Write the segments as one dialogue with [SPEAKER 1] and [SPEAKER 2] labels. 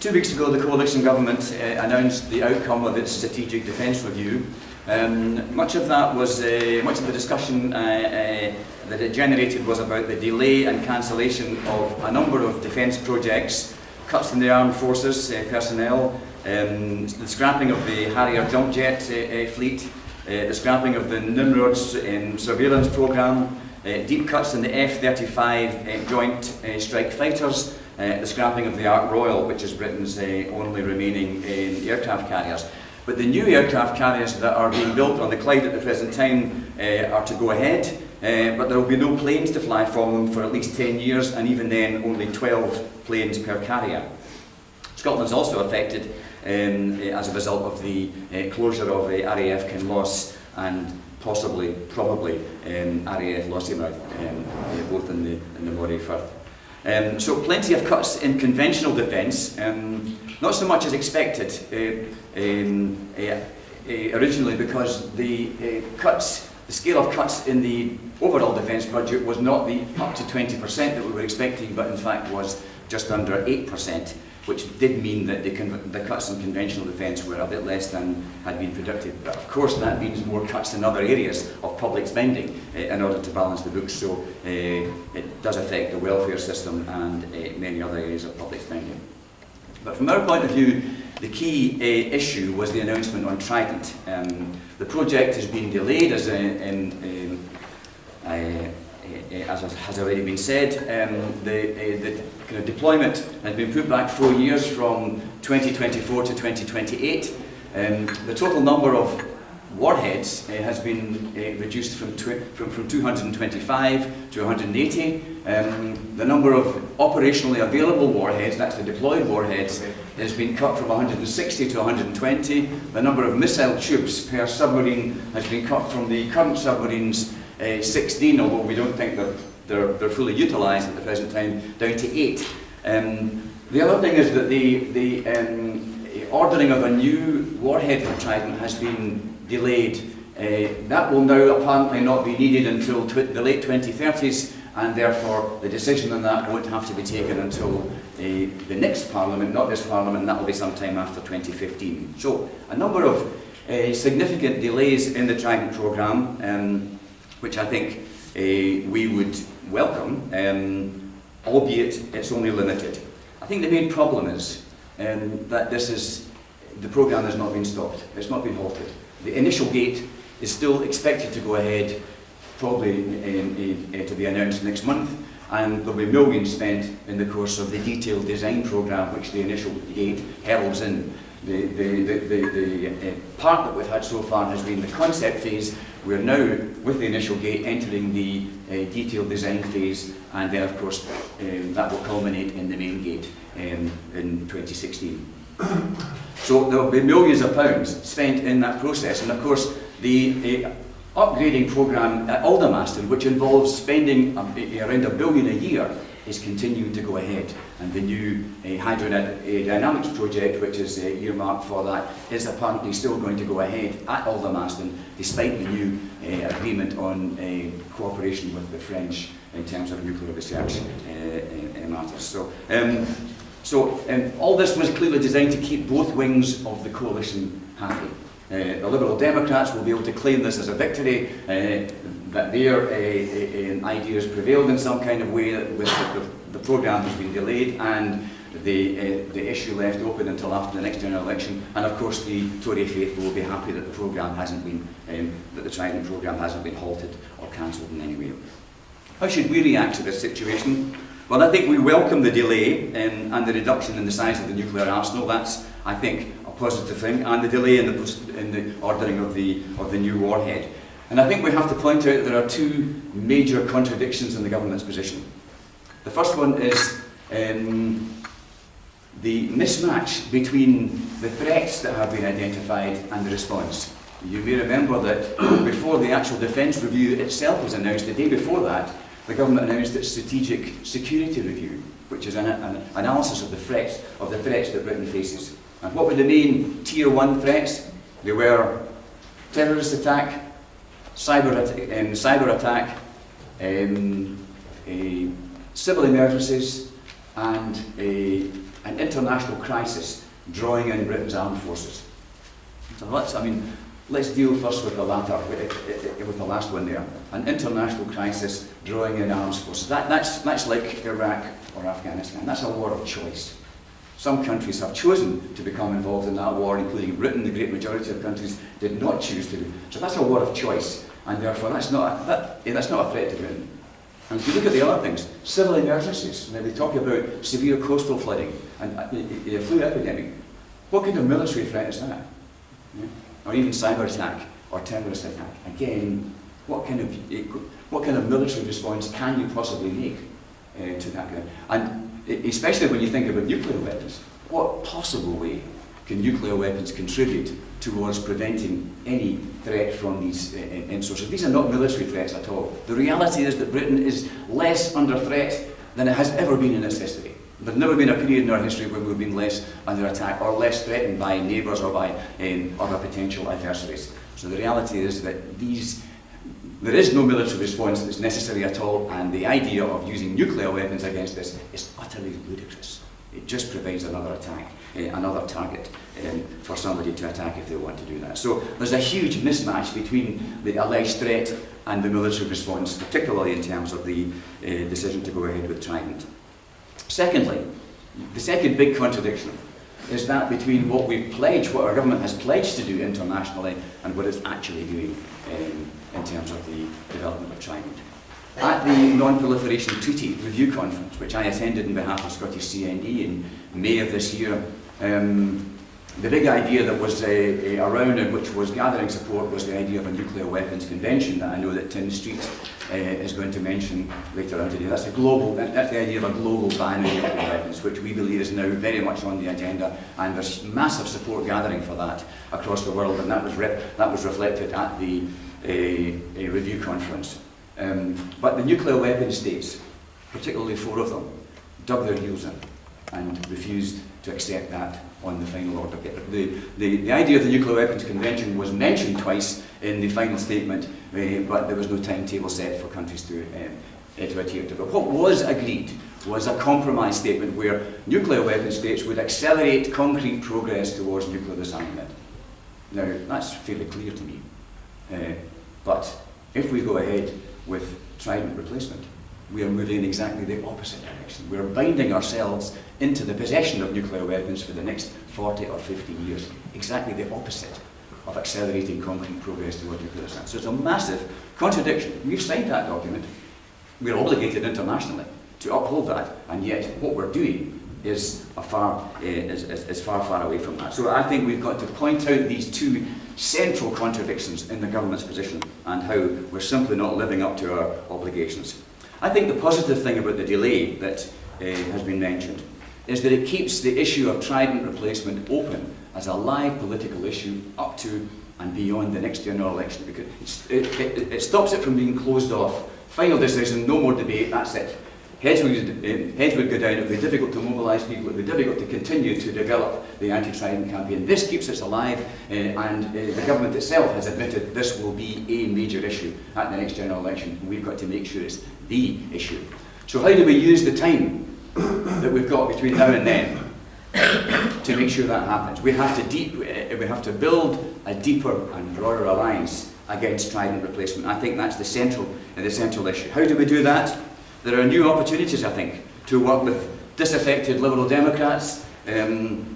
[SPEAKER 1] 2 weeks ago, the coalition government announced the outcome of its strategic defence review. Much of the discussion that it generated was about the delay and cancellation of a number of defence projects, cuts in the armed forces personnel, the scrapping of the Harrier jump jet fleet, the scrapping of the Nimrod's surveillance programme, deep cuts in the F-35 joint strike fighters, the scrapping of the Ark Royal, which is Britain's only remaining aircraft carriers. But the new aircraft carriers that are being built on the Clyde at the present time are to go ahead, but there will be no planes to fly from them for at least 10 years, and even then only 12 planes per carrier. Scotland's also affected as a result of the closure of RAF Kinloss and probably RAF Lossiemouth, both in the Moray Firth. So plenty of cuts in conventional defence, not so much as expected originally, because the scale of cuts in the overall defence budget was not the up to 20% that we were expecting, but in fact was just under 8%, which did mean that the cuts in conventional defence were a bit less than had been predicted. But of course that means more cuts in other areas of public spending in order to balance the books, so it does affect the welfare system and many other areas of public spending. But from our point of view, the key issue was the announcement on Trident. The project has been delayed, as has already been said. The kind of deployment has been put back 4 years, from 2024 to 2028. The total number of warheads has been reduced from 225 to 180. The number of operationally available warheads, that's the deployed warheads, has been cut from 160 to 120. The number of missile tubes per submarine has been cut from the current submarines 16, although we don't think that they're fully utilised at the present time, down to 8. The other thing is that the ordering of a new warhead for Trident has been delayed. That will now apparently not be needed until the late 2030s, and therefore the decision on that won't have to be taken until the next Parliament, not this Parliament, and that will be sometime after 2015. So a number of significant delays in the Trident programme, which I think we would welcome, albeit it's only limited. I think the main problem is that the programme has not been stopped, it's not been halted. The initial gate is still expected to go ahead, probably to be announced next month, and there'll be millions spent in the course of the detailed design programme, which the initial gate heralds in. The part that we've had so far has been the concept phase. We're now, with the initial gate, entering the detailed design phase, and then of course that will culminate in the main gate in 2016. So there will be millions of pounds spent in that process, and of course the upgrading programme at Aldermaston, which involves spending around £1 billion a year, is continuing to go ahead, and the new hydrodynamics project, which is earmarked for that, is apparently still going to go ahead at Aldermaston, despite the new agreement on cooperation with the French in terms of nuclear research matters. So all this was clearly designed to keep both wings of the coalition happy. The Liberal Democrats will be able to claim this as a victory, that their ideas prevailed in some kind of way, with the programme has been delayed and the issue left open until after the next general election. And of course the Tory faithful will be happy that the programme hasn't been, that the Trident programme hasn't been halted or cancelled in any way. How should we react to this situation? Well, I think we welcome the delay and the reduction in the size of the nuclear arsenal. That's, I think, a positive thing, and the delay in the ordering of the new warhead. And I think we have to point out there are two major contradictions in the government's position. The first one is the mismatch between the threats that have been identified and the response. You may remember that before the actual defence review itself was announced, the day before that, the government announced its strategic security review, which is an analysis of the threats that Britain faces. And what were the main Tier 1 threats? They were terrorist attack, cyber attack, civil emergencies, and an international crisis drawing in Britain's armed forces. So let's deal first with the latter, with the last one there. An international crisis drawing in armed forces. That's like Iraq or Afghanistan. That's a war of choice. Some countries have chosen to become involved in that war, including Britain. The great majority of countries did not choose to do. So that's a war of choice, and therefore that's not a threat to Britain. And if you look at the other things, civil emergencies, now we talk about severe coastal flooding and a flu epidemic. What kind of military threat is that? Yeah. Or even cyber attack or terrorist attack. Again, what kind of military response can you possibly make to that? And especially when you think about nuclear weapons, what possible way can nuclear weapons contribute towards preventing any threat from these end sources? These are not military threats at all. The reality is that Britain is less under threat than it has ever been in its history. There's never been a period in our history where we've been less under attack or less threatened by neighbours or by other potential adversaries. So the reality is that there is no military response that's necessary at all, and the idea of using nuclear weapons against this is utterly ludicrous. It just provides another attack, another target for somebody to attack if they want to do that. So there's a huge mismatch between the alleged threat and the military response, particularly in terms of the decision to go ahead with Trident. Secondly, the second big contradiction is that between what we've pledged, what our government has pledged to do internationally, and what it's actually doing in terms of the development of Trident. At the Non-Proliferation Treaty Review Conference, which I attended on behalf of Scottish CND in May of this year, the big idea that was around and which was gathering support was the idea of a nuclear weapons convention that I know that Tim Street is going to mention later on today. That's the idea of a global ban on nuclear weapons, which we believe is now very much on the agenda, and there's massive support gathering for that across the world, and that was reflected at the review conference. But the nuclear weapon states, particularly 4 of them, dug their heels in and refused to accept that on the final order. The idea of the Nuclear Weapons Convention was mentioned twice in the final statement, but there was no timetable set for countries to adhere to it. But what was agreed was a compromise statement where nuclear weapon states would accelerate concrete progress towards nuclear disarmament. Now, that's fairly clear to me. But if we go ahead with Trident replacement, we are moving in exactly the opposite direction. We are binding ourselves into the possession of nuclear weapons for the next 40 or 50 years. Exactly the opposite of accelerating concrete progress toward nuclear disarmament. So it's a massive contradiction. We've signed that document. We're obligated internationally to uphold that, and yet what we're doing is far away from that. So I think we've got to point out these 2 central contradictions in the government's position and how we're simply not living up to our obligations. I think the positive thing about the delay that has been mentioned is that it keeps the issue of Trident replacement open as a live political issue up to and beyond the next general election, because it stops it from being closed off. Final decision, no more debate, that's it. Heads would go down, it would be difficult to mobilise people, it would be difficult to continue to develop the anti-Trident campaign. This keeps us alive, and the government itself has admitted this will be a major issue at the next general election, and we've got to make sure it's the issue. So how do we use the time that we've got between now and then to make sure that happens? We have to build a deeper and broader alliance against Trident replacement. I think that's the central issue. How do we do that? There are new opportunities, I think, to work with disaffected Liberal Democrats, and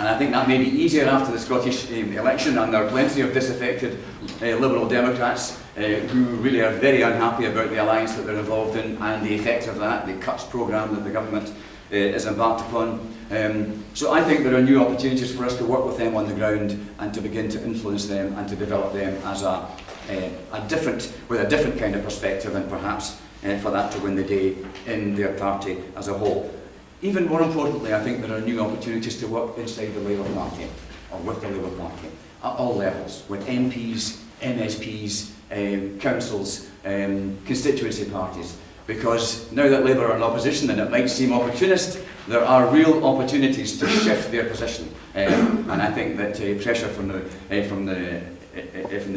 [SPEAKER 1] I think that may be easier after the Scottish election, and there are plenty of disaffected Liberal Democrats who really are very unhappy about the alliance that they're involved in and the effect of that, the cuts programme that the government is embarked upon. So I think there are new opportunities for us to work with them on the ground and to begin to influence them and to develop them as with a different kind of perspective, and perhaps for that to win the day in their party as a whole. Even more importantly, I think there are new opportunities to work inside the Labour Party, or with the Labour Party, at all levels, with MPs, MSPs, councils, constituency parties. Because now that Labour are in opposition, and it might seem opportunist, there are real opportunities to shift their position. And I think that pressure from the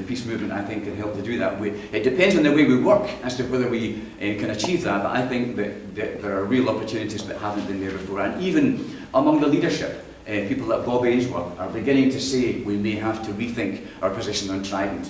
[SPEAKER 1] peace movement, I think, can help to do that. It depends on the way we work as to whether we can achieve that, but I think that there are real opportunities that haven't been there before. And even among the leadership. People like Bob Ainsworth are beginning to say we may have to rethink our position on Trident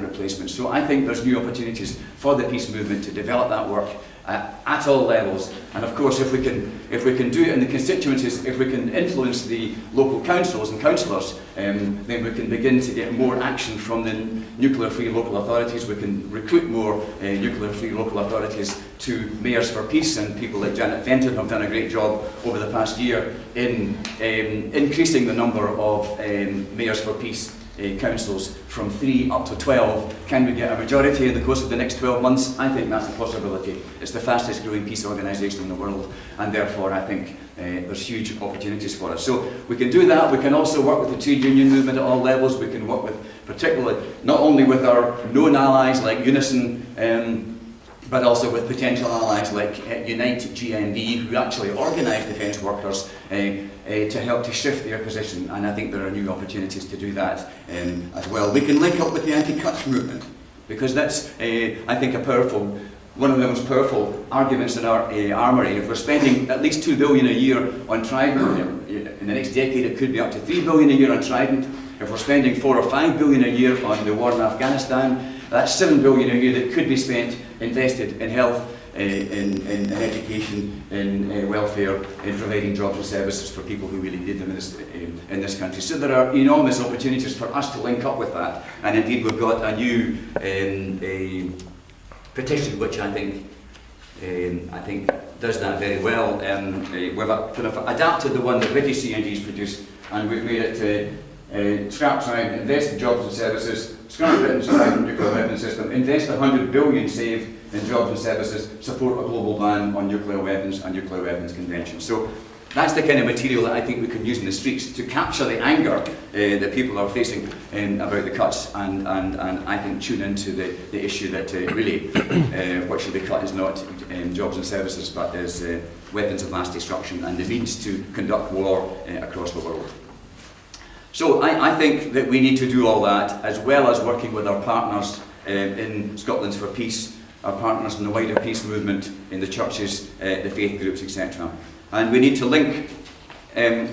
[SPEAKER 1] replacement. So I think there's new opportunities for the peace movement to develop that work at all levels. And of course, if we can do it in the constituencies, if we can influence the local councils and councillors, then we can begin to get more action from the nuclear-free local authorities. We can recruit more nuclear-free local authorities to Mayors for Peace, and people like Janet Fenton have done a great job over the past year in increasing the number of Mayors for Peace councils from 3 up to 12. Can we get a majority in the course of the next 12 months? I think that's a possibility. It's the fastest growing peace organisation in the world, and therefore I think there's huge opportunities for us. So we can do that. We can also work with the trade union movement at all levels. We can work with, particularly, not only with our known allies like Unison, but also with potential allies like Unite GND, who actually organise defence workers to help to shift their position, and I think there are new opportunities to do that as well. We can link up with the anti-cuts movement, because that's, I think, one of the most powerful arguments in our armoury. If we're spending at least $2 billion a year on Trident, in the next decade it could be up to $3 billion a year on Trident. If we're spending $4 or $5 billion a year on the war in Afghanistan, that's $7 billion a year that could be spent, invested in health, in education, in welfare, in providing jobs and services for people who really need them in this country. So there are enormous opportunities for us to link up with that, and indeed we've got a new petition which I think does that very well. We've kind of adapted the one that British CND's produced, and we've made it scrap Trident, invest in jobs and services, scrap Britain's Trident nuclear weapons system, invest $100 billion saved in jobs and services, support a global ban on nuclear weapons and nuclear weapons convention. So that's the kind of material that I think we can use in the streets to capture the anger that people are facing about the cuts, and I think tune into the issue that really what should be cut is not jobs and services, but is weapons of mass destruction and the means to conduct war across the world. So I think that we need to do all that, as well as working with our partners in Scotland's for Peace, our partners in the wider peace movement, in the churches, the faith groups, etc. And we need to link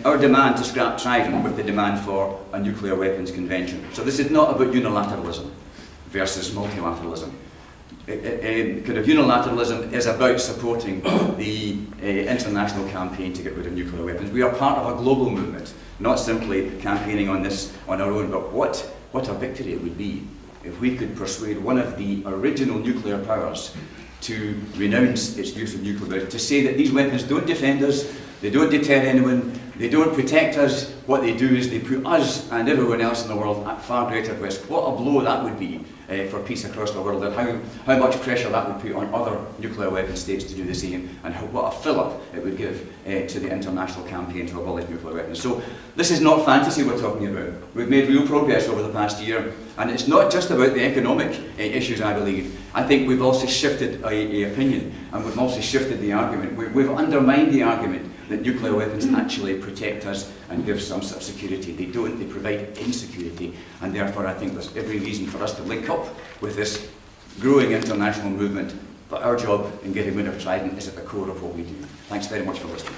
[SPEAKER 1] our demand to scrap Trident with the demand for a nuclear weapons convention. So this is not about unilateralism versus multilateralism. Kind of unilateralism is about supporting the international campaign to get rid of nuclear weapons. We are part of a global movement, not simply campaigning on this on our own, but what a victory it would be if we could persuade one of the original nuclear powers to renounce its use of nuclear weapons, to say that these weapons don't defend us, they don't deter anyone, they don't protect us. What they do is they put us and everyone else in the world at far greater risk. What a blow that would be for peace across the world, and how much pressure that would put on other nuclear weapon states to do the same, and what a fill-up it would give to the international campaign to abolish nuclear weapons. So this is not fantasy we're talking about. We've made real progress over the past year, and it's not just about the economic issues, I believe. I think we've also shifted a opinion, and we've also shifted the argument. We've undermined the argument that nuclear weapons actually protect us and give some sort of security. They don't, they provide insecurity, and therefore I think there's every reason for us to link up with this growing international movement. But our job in getting rid of Trident is at the core of what we do. Thanks very much for listening.